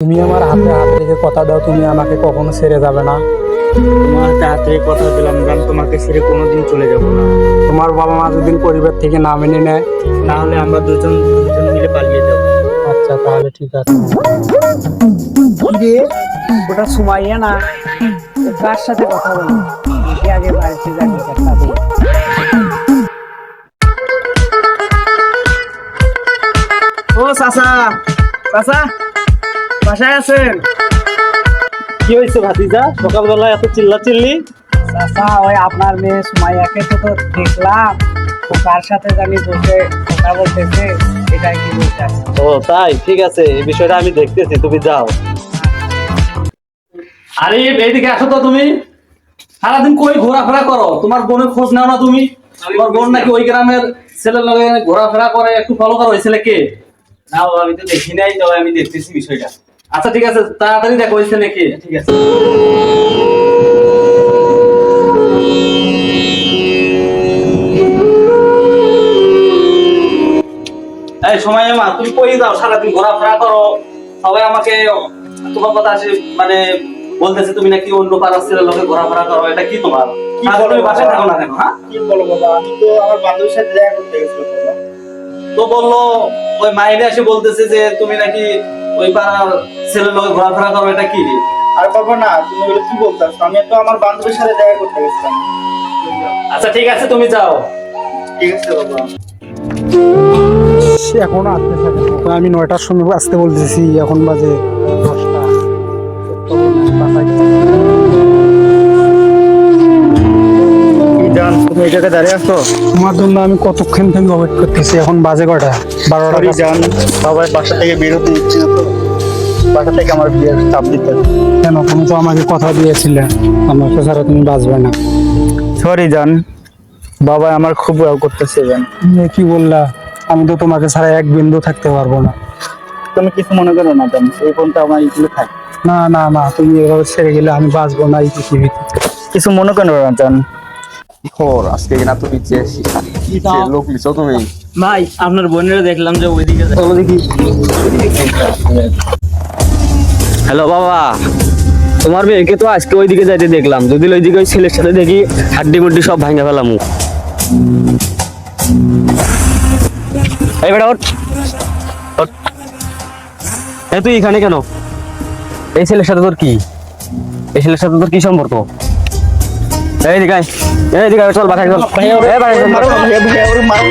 তুমি আমার হাতে হাত রেখে কথা দাও, তুমি আমাকে কখনো ছেড়ে যাবে না। তোমার হাতে হাত রেখে কথা দিলাম জান, তোমাকে ছেড়ে কোনোদিন চলে যাব না। তোমার বাবা মা যদি পরিবার থেকে না মেনে নেয়, না হলে আমরা দুজন মিলে পালিয়ে যাবো। আচ্ছা তাহলে ঠিক আছে। ওটা সুমাইয়া না, ও কার সাথে কথা বলে? দেখি আগে বাড়িতে যাই সাথে। ও চাচা, চাচা বাসায় আছেন? কি হয়েছে ভাতিজা, সকালবেলা এত চিল্লি? চাচা, ওই আপনার মেয়ে সুমাইয়াকে তো দেখলাম, ও কার সাথে জানি বসে কথা বলতেছে, এটাই কি বলতে আছে। ও তাই, ঠিক আছে, এই বিষয়টা আমি দেখতেছি, তুমি যাও। আরে এইদিকে আসো তো। তুমি সারাদিন কই ঘোরাফেরা করো? তোমার বোনের খোঁজ নাও না তুমি? তোমার বোন নাকি ওই গ্রামের ছেলের লগে ঘোরাফেরা করে, একটু ফলো করো ওই ছেলেকে। না বাবা, আমি তো দেখি নাই, তবে আমি দেখতেছি বিষয়টা। আচ্ছা ঠিক আছে, তাড়াতাড়ি দেখো ওই ছেলেকে। ঠিক আছে। এই সময় মা, তুমি কই যাও? সারাদিন ঘোরাফেরা করো, সবাই আমাকে তোমার কথা আসে মানে বলতেছে তুমি নাকি অন্য পাড়ার ছেলের লগে ঘোরাফেরা করো। এটা কি তোমার? তুমি বাসায় থাকো না কেন? হ্যাঁ, কি বলো বাবা, আমি তো আমার বান্ধবীর সাথে দেখা করতে গেছিলাম বাবা। তো বললো ওই মাইনে এসে বলতেছে যে তুমি নাকি ওই পাড়ার ছেলের লগে ঘোরাফেরা করো। এটা কি? আর বাবা না, তুমি এগুলো কি বলতেছো? আমি তো আমার বান্ধবীর সাথে দেখা করতে গেছিলাম। আচ্ছা ঠিক আছে, তুমি যাও। ঠিক আছে বাবা। সে এখনো আসতে থাকে, তো আমি 9টার সময় আসতে বলতেছি, এখন বাজে 10টা। কি জান, তুমি এই জায়গায় দাঁড়িয়ে আছো? তোমার জন্য আমি কতক্ষণ থেকে ওয়েট করতেছি, এখন বাজে কটা? 12টা। সরি জান, সবাই বাসা থেকে বের হতে দিচ্ছে না তো, বাসা থেকে আমার বিয়ের চাপ দিতে। কেন? তুমি তো আমাকে কথা দিয়েছিলে আমাকে ছাড়া তুমি বাঁচবে না। সরি জান, বাবা আমার খুব ভয় করতেছে জান। তুমি কি বললা? আমি তো তোমাকে ছাড়া এক বিন্দু থাকতে পারবো না। তুমি কিছু মনে করো না জান, এই ফোনটা আমার এগুলো থাক। না না না, তুমি এভাবে ছেড়ে গেলে আমি বাঁচবো না এই পৃথিবীতে। কিছু মনে করো না জান। আজকে কিনা তুমি লোক লিছো তুমি। ভাই, আপনার বোনেরা দেখলাম যে ওইদিকে হ্যালো বাবা, তোমার মেয়েকে তো আজকে ওইদিকে যাইতে দেখলাম। যদি ওইদিকে ওই ছেলের সাথে দেখি, হাড্ডি মুড্ডি সব ভাঙা ফেলাম। এই বেটা ওঠ, ওঠ। এই তুই এখানে কেন? এই ছেলের সাথে তোর কি? এই ছেলের সাথে তোর কি সম্পর্ক? এইদিকে আয়, এইদিকে আয়, চল বাসায় চল। এই বাসায় চল, মার।